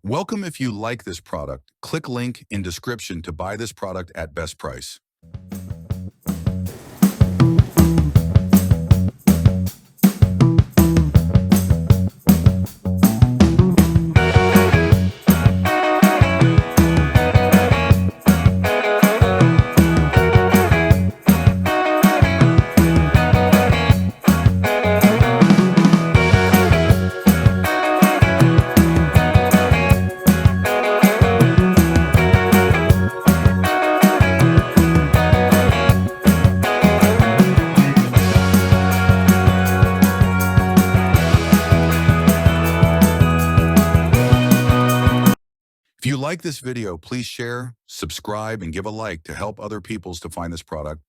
Welcome. If you like this product, click link in description to buy this product at best price. If you like this video, please share, subscribe, and give a like to help other people to find this product.